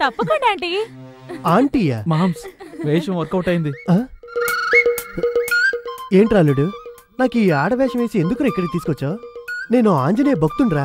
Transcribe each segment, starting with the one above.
తప్పకుండా aunty. ఆంటీయా? Moms వేషం work out అయింది. ఏంట్రాలుడు, నాకు ఈ ఆడవేషం వేసి ఎందుకు ఇక్కడికి తీసుకొచ్చావు? నేను ఆంజనేయ భక్తుండ్రా.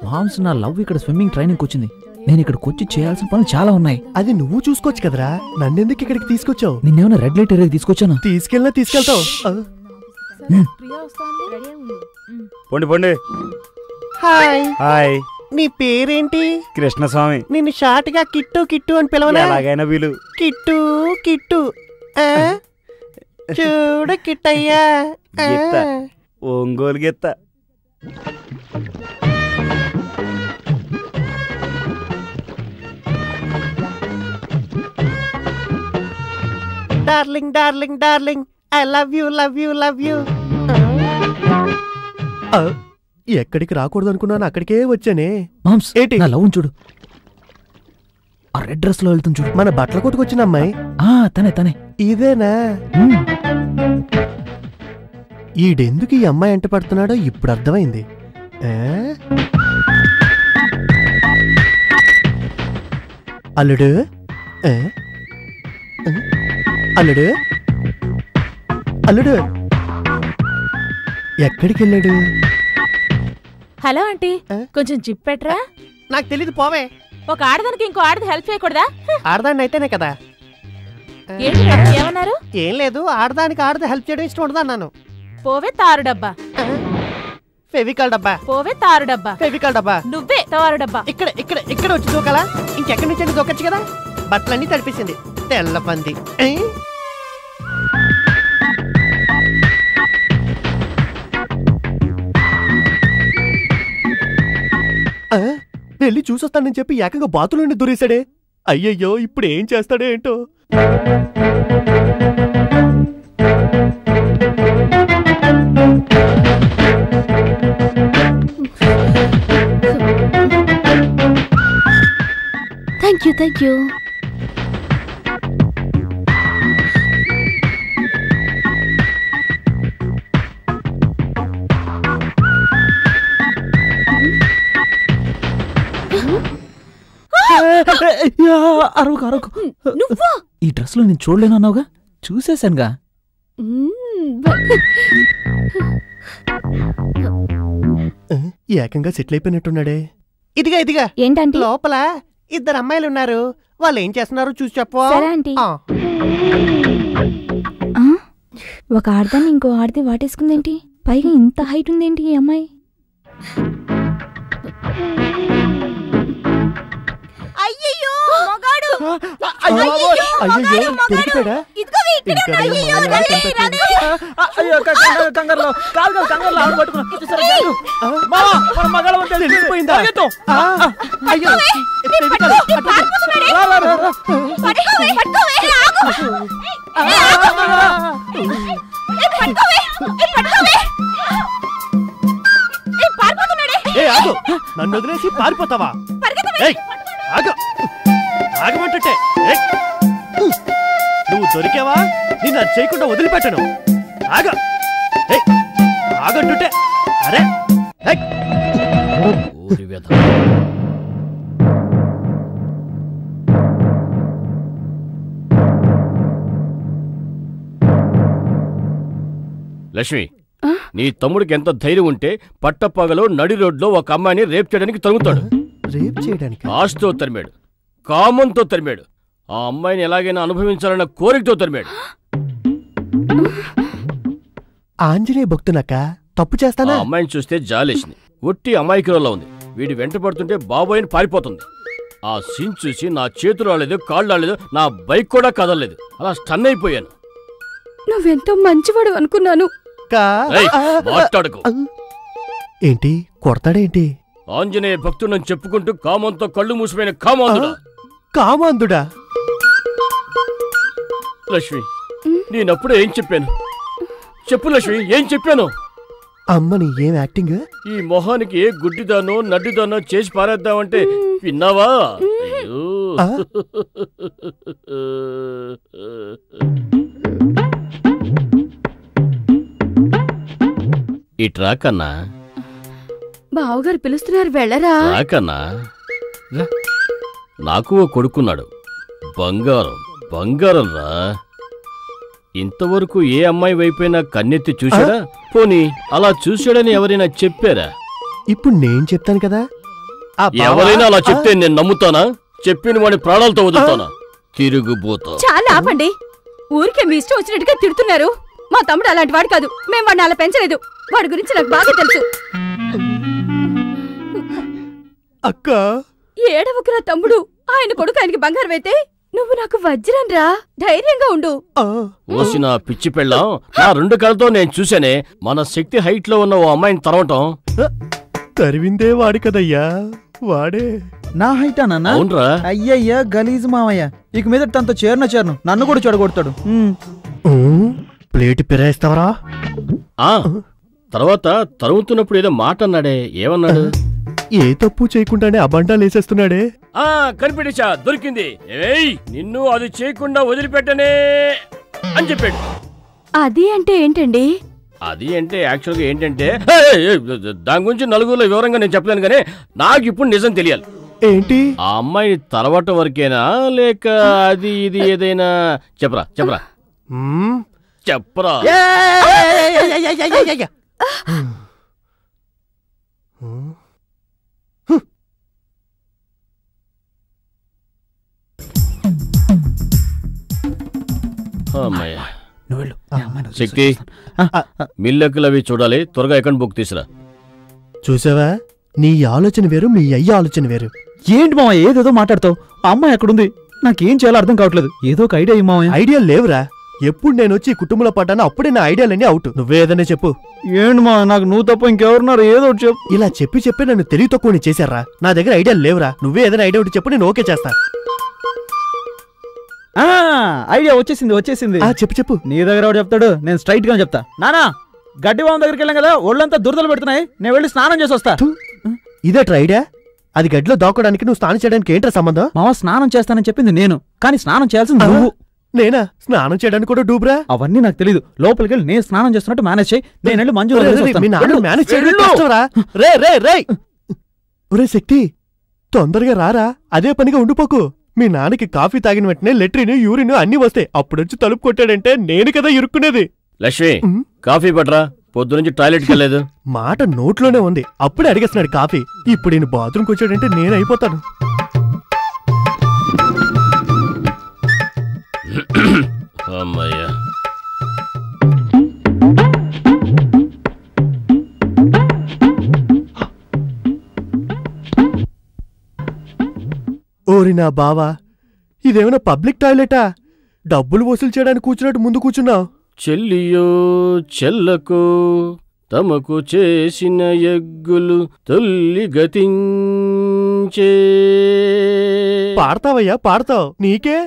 మామ్స్, నా లవ్ ఇక్కడ స్విమ్మింగ్ ట్రైనింగ్ వచ్చింది. నేను ఇక్కడికి వచ్చి చేయాల్సిన పనులు చాలా ఉన్నాయి. అది నువ్వు చూసుకోవచ్చు కదరా, నన్నెందుకు ఇక్కడికి తీసుకొచ్చావు? నిన్నేమైనా రెడ్ లైట్ ఏరియాకి తీసుకొచ్చాను? తీసుకెళ్తావు. పొండి పొండి. హాయ్. హాయ్. నీ పేరేంటి? కృష్ణస్వామి. నిన్ను షార్ట్ గా కిట్టు కిట్టు అని పిలవనా? ఎలాగైనా వీలు. కిట్టు కిట్టు. చూడ కిట్టయ్యా. ఒంగోలు గెత్త. Darling darling darling, I love you love you love you. ఎక్కడికి రాకూడదు అనుకున్నాను, అక్కడికే వచ్చానే. మామ్స్, ఏంటి? నా లవ్ చూడు, ఆ రెడ్ డ్రెస్ లో వెళ్తుంది చూడు. మన బట్టల కొట్టుకొచ్చిన అమ్మాయి. తనే తనే. ఇదేనా? ఈడెందుకు ఈ అమ్మాయి ఎంట పడుతున్నాడో ఇప్పుడు అర్థమైంది. అల్లుడు, అల్లుడు, అల్లుడు ఎక్కడికి వెళ్ళాడు? హలో ఆంటీ, కొంచెం జిప్ పెట్టరా. నాకు తెలీదు, పోవే. ఒక ఆడదానికి ఇంకో ఆడది హెల్ప్ చేయకూడదా? ఆడదాన్ని అయితేనే కదా. ఏమన్నారు? ఏం లేదు, ఆడదానికి ఆడది హెల్ప్ చేయడం ఇష్టం ఉండదు అన్నాను. పోవే తారు డబ్బా. ఫెవికాల్ డబ్బా. పోవే తారు డబ్బా. ఫెవికాల్ డబ్బా. నువ్వే తారు డబ్బా. ఇక్కడ ఇక్కడ ఇక్కడ వచ్చి దూకాలా? ఇంకెక్కడి నుంచి దూకొచ్చు కదా. బట్టలన్నీ తడిపేసింది, తెల్ల పంది. వెళ్ళి చూసొస్తానని చెప్పి ఏకంగా బాతులోని దూరేశాడే. అయ్యయ్యో, ఇప్పుడు ఏం చేస్తాడో ఏంటో. Thank you. అరవకు. ఈ డ్రెస్ లో నేను చూడలేను అన్నావుగా, చూసేశానుగా. ఏకంగా సెటిల్ అయిపోయినట్టున్నాడే. ఇదిగా ఏంటంటే లోపల ఇద్దరు అమ్మాయిలు ఉన్నారు, వాళ్ళు ఏం చేస్తున్నారు చూసి చెప్పు. ఒక ఆడదాన్ని ఇంకో ఆడది వాటేసుకుందేంటి? పైగా ఇంత హైట్ ఉందేంటి ఈ అమ్మాయి? నన్ను వదిలేసి పారిపోతావా? ఆగమంటే నువ్వు దొరికావా? నిన్ను అది చేయకుండా వదిలిపెట్టను. ఆగంటుంటే. అరే లక్ష్మి, నీ తమ్ముడికి ఎంత ధైర్యం ఉంటే పట్టపగలో నడి రోడ్లో ఒక అమ్మాయిని రేప్ చేయడానికి తరుగుతాడు. రేప్ చేయడానికి? ఆశతో తరిమాడు, కామంతో తరిమాడు, ఆ అమ్మాయిని ఎలాగైనా అనుభవించాలన్న కోరికతో తరిమాడు. ఆంజనేయ భక్తునక్క, తప్పు చేస్తానా? ఆ అమ్మాయిని చూస్తే జాలేసింది. ఒట్టి అమాయకురాల్లో ఉంది. వీడి వెంట పడుతుంటే బాబోయని పారిపోతుంది. ఆ సీన్ చూసి నా చేతులు రాలేదు, కాళ్ళు రాలేదు, నా బైక్ కూడా కదలలేదు. అలా స్టన్ అయిపోయాను. నువ్వెంతో మంచివాడు అనుకున్నాను. మాట్లాడకు. ఏంటి కొడతాడేంటి? ఆంజనేయ భక్తుడని చెప్పుకుంటూ కామంతో కళ్ళు మూసిపోయిన కామాంధుడా. కామాంధుడా? లక్ష్మి, నేనప్పుడు ఏం చెప్పాను చెప్పు లక్ష్మి, ఏం చెప్పాను? అమ్మని ఏం యాక్టింగ్? ఈ మొహానికి ఏ గుడ్డిదానో నడ్డిదానో చేసి పారేద్దామంటే విన్నావా? ఇట్రా కన్నా. బావగారు పిలుస్తున్నారు వెళ్ళరా. రాకన్నా రా. నాకు ఓ కొడుకున్నాడు. బంగారం బంగారం రా. ఇంతవరకు ఏ అమ్మాయి వైపైనా కన్నెత్తి చూశాడా? పోనీ అలా చూశాడని ఎవరైనా చెప్పారా? ఇప్పుడు నేను చెప్తాను కదా. ఆ బావ- ఎవరైనా అలా చెప్తే నేను నమ్ముతానా? చెప్పిన వాడి ప్రాణాలతో వదులుతానా? తిరుగుబోతా. చాలా ఆపండి. ఊరికే మీ ఇష్టం వచ్చినట్టుగా తిడుతున్నారు. మా తమ్ముడు అలాంటి వాడు కాదు. మేము వాడిని అలా పెంచలేదు. వాడి గురించి నాకు బాగా తెలుసు. అక్క ఏడవకురా తమ్ముడు. ఆయన కొడుకు ఆయనకి బంగారం అయితే నువ్వు నాకు వజ్రం రా. ధైర్యంగా ఉండు. ఓసిన పిచ్చి పెళ్ళాం, నా 2 కళ్ళతో నేను చూశానే మన శక్తి హైట్ లో ఉన్న ఓ అమ్మాయిని తరవటం. తరివిందే వాడి కదయ్యా, వాడే. నా హైటా నాన్న? అవునరా. అయ్యయ్యా గలీజ్ మావయ్య. ఇక మీద తనతో చేరను నన్ను కూడా చెడగొడతాడు. ప్లేట్ పిరాయిస్తావరా? ఆ తర్వాత తరుముతున్నప్పుడు ఏదో మాట అన్నాడే, ఏమన్నాడు? ఏ తప్పు చేయకుండానే అబండాలు వేసేస్తున్నాడే. ఆ కనిపెట్టేశా, దొరికింది. ఏయ్ నిన్ను అది చేయకుండా వదిలిపెట్టనే అని చెప్పాడు. అది అంటే ఏంటండి? అది అంటే యాక్చువల్గా ఏంటంటే దాని గురించి నలుగురిలో వివరంగా నేను చెప్పలేను, కానీ నాకు ఇప్పుడు నిజం తెలియాలి. ఏంటి? ఆ అమ్మాయిని తరవటం వరకేనా లేక అది ఇది ఏదైనా? చెప్పరా చెప్పరా చెప్పరా. అమ్మాయ్యా. శక్తి, మిల్లెక్కులు అవి చూడాలి, త్వరగా అకౌంట్ బుక్ తీసురా. చూసావా, నీ ఆలోచన వేరు, మీ అయ్య ఆలోచన వేరు. ఏంటి మావయ్య ఏదేదో మాట్లాడతావు? ఆ అమ్మాయి ఎక్కడుంది? నాకేం చేయాలో అర్థం కావట్లేదు. ఏదో ఒక ఐడియా మావయ్య. ఐడియా లేవురా. ఎప్పుడు నేను వచ్చి ఈ కుటుంబంలో పడ్డానో అప్పుడే నా ఐడియాలన్నీ అవుట్. నువ్వేదనే చెప్పు. ఏంటి మా, నాకు నువ్వు తప్ప ఇంకెవరున్నారు? ఏదో ఒకటి చెప్పు. ఇలా చెప్పి నన్ను తెలివి తక్కువ చేశారా? నా దగ్గర ఐడియా లేవురా. నువ్వే ఏదైనా ఐడియా ఒకటి చెప్పు, నేను ఓకే చేస్తా. ఐడియా వచ్చేసింది. చెప్పు. నీ దగ్గర ఎవడు చెప్తాడు? నేను స్ట్రైట్ గా చెప్తా. నానా, గడ్డి బావం దగ్గరికి వెళ్ళాం కదా, ఒళ్ళంతా దురదలు పెడుతున్నాయి, నేను వెళ్ళి స్నానం చేసి వస్తా. ఇదేట్రా ఐడియా? అది గడ్డిలో దాక్కోడానికి నువ్వు స్నానం చేయడానికి ఏంట్రా సంబంధం? మామ స్నానం చేస్తానని చెప్పింది నేను, కానీ స్నానం చేయాల్సింది నువ్వు. నేనా స్నానం చేయడానికి కూడా డూబ్రా? అవన్నీ నాకు తెలీదు. లోపలికి వెళ్ళి నేను స్నానం చేస్తున్నట్టు మేనేజ్ చేయి. నేను వెళ్ళి మంజు మేనేజ్ చేయడం. ఒరే శక్తి, తొందరగా రారా, అదే పనిగా ఉండిపోకు. మీ నాన్నకి కాఫీ తాగిన వెంటనే లెట్రిన్, యూరిన్ అన్ని వస్తాయి. అప్పుడొచ్చి తలుపు కొట్టాడంటే నేను కదా ఇరుక్కునేది. లక్ష్మి, కాఫీ పట్రా, పొద్దునుంచి టాయిలెట్కి వెళ్ళలేదు. మాట నోట్లోనే ఉంది, అప్పుడే అడిగేస్తున్నాడు కాఫీ. ఇప్పుడు నేను బాత్రూమ్కి వచ్చాడంటే నేను అయిపోతాను. అమ్మయ్యా. ఓరి నా బావా, ఇదేమైనా పబ్లిక్ టాయిలెటా? డబ్బులు వసూలు చేయడానికి కూర్చున్నట్టు ముందు కూర్చున్నావు. చెల్లియో చెల్లకు తమకు చేసిన ఎగ్గులు తొల్లి గతించే. పాడతావయ్యా, పాడతావు. నీకే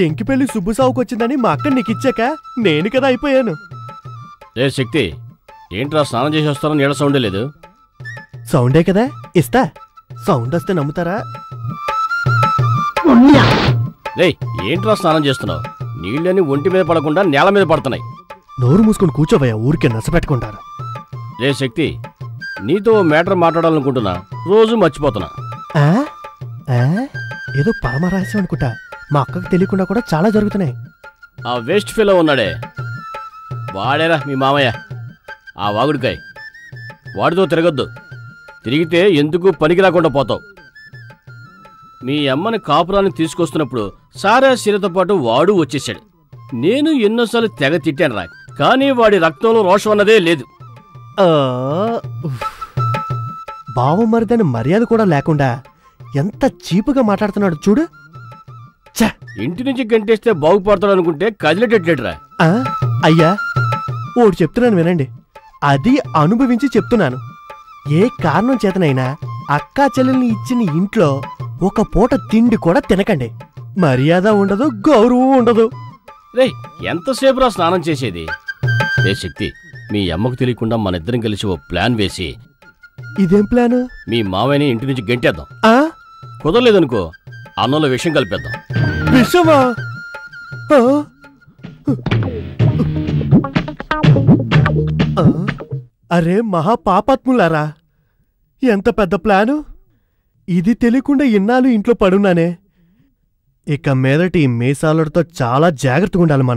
ఎంకి పెళ్లి సుబ్బుసావుకొచ్చిందని మా అక్క నీకిచ్చాక నేను కదా అయిపోయాను. ఏ శక్తి, ఏంట్రా స్నానం చేసి వస్తారని నీళ్ళ సౌండే లేదు? సౌండే కదా ఇస్తా. సౌండ్ వస్తే నమ్ముతారా? రే, ఏంట్రా స్నానం చేస్తున్నావు? నీళ్ళని ఒంటి మీద పడకుండా నేల మీద పడుతున్నాయి. నోరు మూసుకొని కూర్చోవయ్యా, ఊరికే నచ్చపెట్టుకుంటారు. రే శక్తి, నీతో మ్యాటర్ మాట్లాడాలనుకుంటున్నా, రోజు మర్చిపోతున్నా. ఏదో పరమరహస్యం అనుకుంటా. మా అక్కకు తెలియకుండా కూడా చాలా జరుగుతున్నాయి. ఆ వేస్ట్ ఫెలో ఉన్నాడే, వాడేరా మీ మామయ్య, ఆ వాగుడికాయ్. వాడితో తిరగద్దు, తిరిగితే ఎందుకు పనికి రాకుండా పోతావు. మీ అమ్మని కాపురాన్ని తీసుకొస్తున్నప్పుడు సారా శీలతో పాటు వాడు వచ్చేసాడు. నేను ఎన్నోసార్లు తెగ తిట్టాను రా, కానీ వాడి రక్తంలో రోషం అన్నదే లేదు. బావ మరిదని మర్యాద కూడా లేకుండా ఎంత చీపుగా మాట్లాడుతున్నాడు చూడు. ఇంటి నుంచి గంటేస్తే బాగుపడతాడు అనుకుంటే కదిలేటట్లేడురా. అయ్యా, ఓటి చెప్తున్నాను వినండి. అది అనుభవించి చెప్తున్నాను. ఏ కారణం చేతనైనా అక్కా చెల్లెల్ని ఇచ్చిన ఇంట్లో ఒక పూట తిండి కూడా తినకండి. మర్యాద ఉండదు, గౌరవం ఉండదు. రే, ఎంతసేపు రా స్నానం చేసేది? రే శక్తి, మీ అమ్మకు తెలియకుండా మన ఇద్దరం కలిసి ఓ ప్లాన్ వేసి. ఇదేం ప్లాను? మీ మావయ్యని ఇంటి నుంచి గంటేద్దాం. కుదరలేదనుకో, అన్నంలో విషయం కలిపేద్దాం. విషమా? అరే మహా పాపాత్ములారా, ఎంత పెద్ద ప్లాను. ఇది తెలియకుండా ఇన్నాళ్ళు ఇంట్లో పడున్నానే. ఇక మీదటి మీసాలతో చాలా జాగ్రత్తగా ఉండాలి మనం.